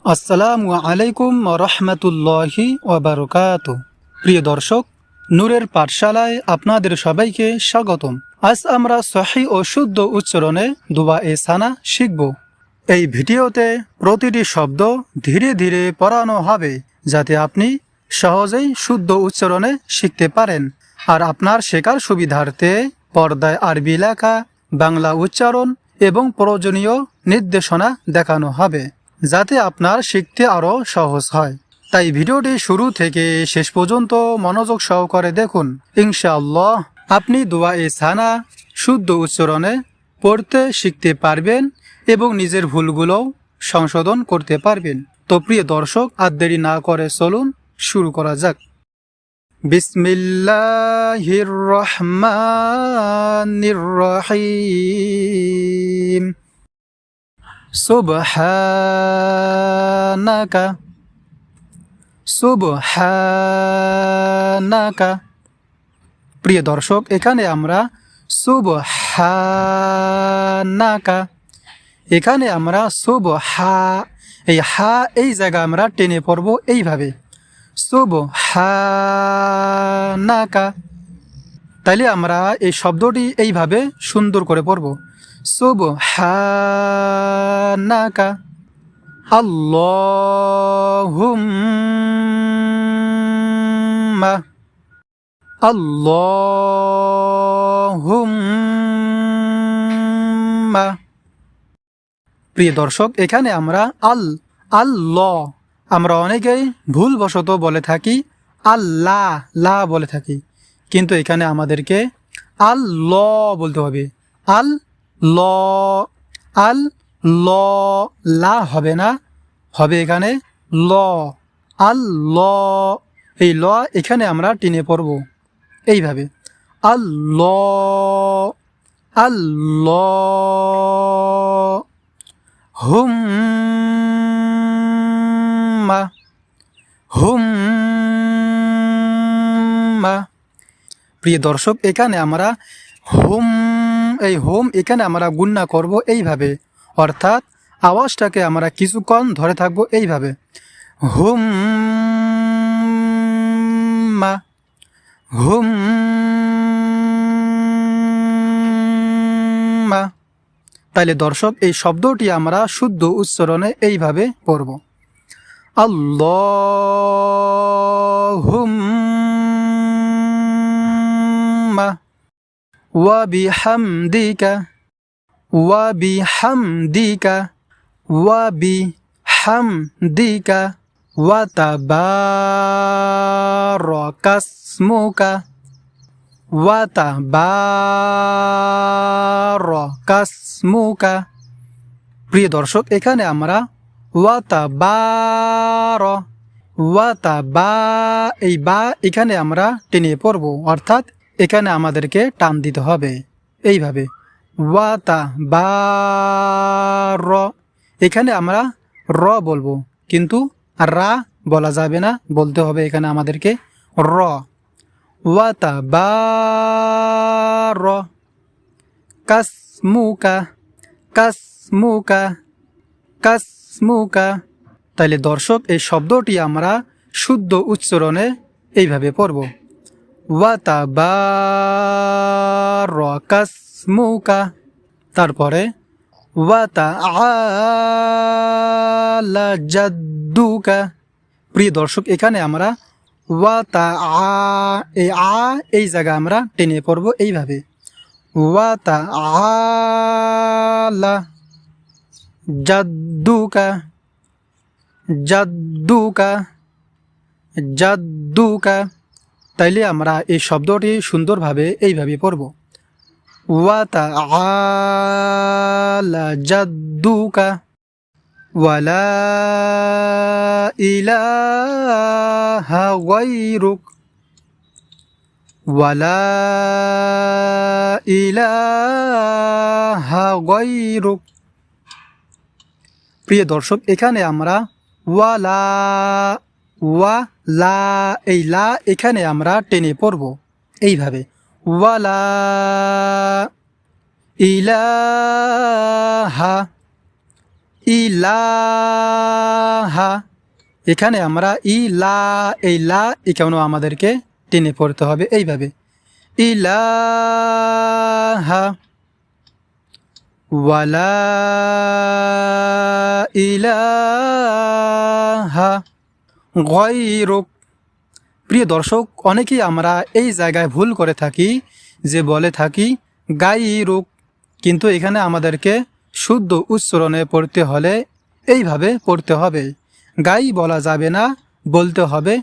আসসালামু আলাইকুম রহমতুল্লাহি ওয়াবারাকাতুহু। প্রিয় দর্শক, নূরের পাঠশালায় আপনাদের সবাইকে স্বাগতম। আজ আমরা সহিহ ও শুদ্ধ উচ্চারণে দুআ এ সানা শিখব। এই ভিডিওতে প্রতিটি শব্দ ধীরে ধীরে পড়ানো হবে, যাতে আপনি সহজেই শুদ্ধ উচ্চারণে শিখতে পারেন। আর আপনার শেখার সুবিধার্থে পর্দায় আরবি লেখা, বাংলা উচ্চারণ এবং প্রয়োজনীয় নির্দেশনা দেখানো হবে, যাতে আপনার শিখতে আরও সহজ হয়। তাই ভিডিওটি শুরু থেকে শেষ পর্যন্ত মনোযোগ সহকারে দেখুন। ইনশাআল্লাহ আপনি দুআ এ সানা শুদ্ধ উচ্চারণে পড়তে শিখতে পারবেন এবং নিজের ভুলগুলোও সংশোধন করতে পারবেন। তো প্রিয় দর্শক, আর দেরি না করে চলুন শুরু করা যাক। বিসমিল্লাহির রহমানির রহিম। সুবহানাকা সুবহানাকা। প্রিয় দর্শক, এখানে আমরা সুবহানাকা, এখানে আমরা এই হা এই জায়গা আমরা টেনে পড়ব এইভাবে, সুবহানাকা। তাইলে আমরা এই শব্দটি এইভাবে সুন্দর করে পড়ব, সুবহানাকা। আল্লাহুম্মা আল্লাহুম্মা। প্রিয় দর্শক, এখানে আমরা আল্লাহ, আমরা অনেকেই ভুলবশত বলে থাকি আল্লাহ লা বলে থাকি, কিন্তু এখানে আমাদেরকে আল্লাহ বলতে হবে। আল লা হবে না, হবে এখানে ল। আল্লাহ, এই ল এখানে আমরা টেনে পড়ব এইভাবে, আল্লাহ আল্লাহ। হুম্মা হুম্মা। প্রিয় দর্শক, এখানে আমরা এই হোম এখানে আমরা গুণনা করব এইভাবে, অর্থাৎ আওয়াজটাকে আমরা কিছুক্ষণ ধরে থাকবো এইভাবে, হুম্মা হুম্মা। তাইলে দর্শক, এই শব্দটি আমরা শুদ্ধ উচ্চারণে এইভাবে পড়ব, আল্লাহুম্মা ওয়া বিহামদিকা ওয়া বিহামদিকা ওয়া বিহামদিকা ওয়া তাবারাকাসমুকা ওয়া তাবারাকাসমুকা। প্রিয় দর্শক, এখানে আমরা ওয়া তাবা এই বা এখানে আমরা টেনে পড়ব, অর্থাৎ এখানে আমাদেরকে টান দিতে হবে এইভাবে, ওয়া তাবার। এখানে আমরা র বলবো, কিন্তু রা বলা যাবে না, বলতে হবে এখানে আমাদেরকে র। ওয়া তাবার কাসমুকা কাসমুকা কাসমুকা। তাইলে দর্শক, এই শব্দটি আমরা শুদ্ধ উচ্চারণে এইভাবে পড়ব, ওয়া তাবারাকাসমুকা। তারপরে ওয়া তাআলা জাদ্দুকা। প্রিয় দর্শক, এখানে আমরা ওয়া এই জায়গা আমরা টেনে পড়ব এইভাবে, ওয়া তাআলা জাদ্দুকা জাদ্দুকা জাদ্দুকা। তাইলে আমরা এই শব্দটি সুন্দরভাবে এইভাবে পড়ব, ওয়া তাআলা জাদ্দুকা ওয়ালা ইলাহা গায়রুক ওয়ালা ইলাহা গায়রুক। প্রিয় দর্শক, এখানে আমরা ওয়ালা এই লা এখানে আমরা টেনে পড়ব এইভাবে, ওয়ালা ইলাহা ইলাহা, এখানে আমরা ইলা, এই লা এখানেও আমাদেরকে টেনে পড়তে হবে এইভাবে, ইলাহা ওয়ালা ইলাহা গায়রুক। প্রিয় দর্শক, অনেকেই আমরা এই জায়গায় ভুল করে থাকি, যে বলে থাকি গায়রুক, কিন্তু এখানে আমাদেরকে শুদ্ধ উচ্চারণে পড়তে হলে এইভাবে পড়তে হবে। গাই বলা যাবে না, বলতে হবে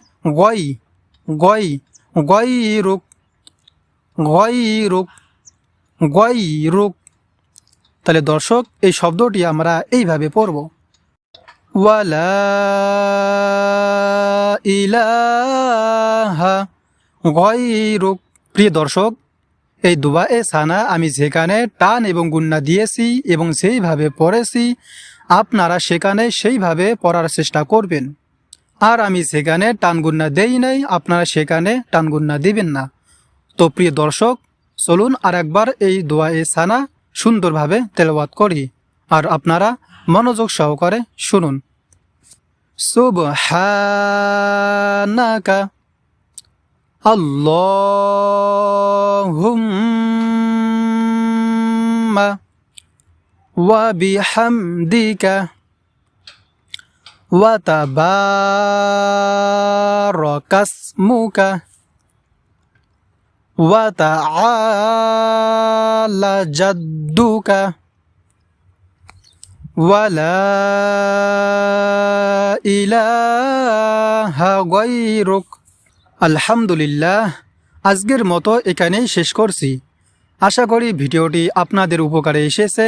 গয় গয় গয়রুক গয়রুক গয়রুক। তাহলে দর্শক, এই শব্দটি আমরা এইভাবে পড়ব, ওয়ালা ইলাহা গায়রুক। প্রিয় দর্শক, এই দুআয়ে সানা আমি যেখানে টান এবং গুন্না দিয়েছি এবং সেইভাবে পড়েছি, আপনারা সেখানে সেইভাবে পড়ার চেষ্টা করবেন। আর আমি যেখানে টান গুন্না দেই নাই, আপনারা সেখানে টান গুন্না দিবেন না। তো প্রিয় দর্শক, চলুন আর একবার এই দুআয়ে সানা সুন্দরভাবে তেলাওয়াত করি, আর আপনারা মনোযোগ সহকারে শুনুন। সুবহানাকা আল্লাহুম্মা ওয়া বিহামদিকা ওয়া তাবারাকাসমুকা ওয়া তাআলা জাদ্দুকা ওয়ালা ইলাহা গায়রুক। আলহামদুলিল্লাহ, আজকের মতো এখানেই শেষ করছি। আশা করি ভিডিওটি আপনাদের উপকারে এসেছে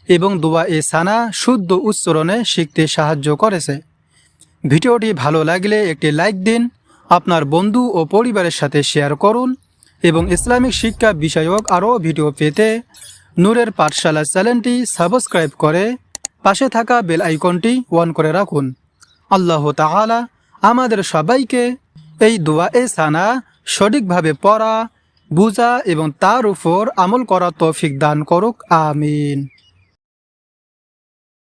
এবং দুআয়ে সানা শুদ্ধ উচ্চারণে শিখতে সাহায্য করেছে। ভিডিওটি ভালো লাগলে একটি লাইক দিন, আপনার বন্ধু ও পরিবারের সাথে শেয়ার করুন এবং ইসলামিক শিক্ষা বিষয়ক আরও ভিডিও পেতে নূরের পাঠশালা চ্যানেলটি সাবস্ক্রাইব করে পাশে থাকা বেল আইকনটি অন করে রাখুন। আল্লাহ তাআলা আমাদের সবাইকে এই দুআয়ে সানা সঠিকভাবে পড়া, বুঝা এবং তার উপর আমল করা তৌফিক দান করুক। আমিন।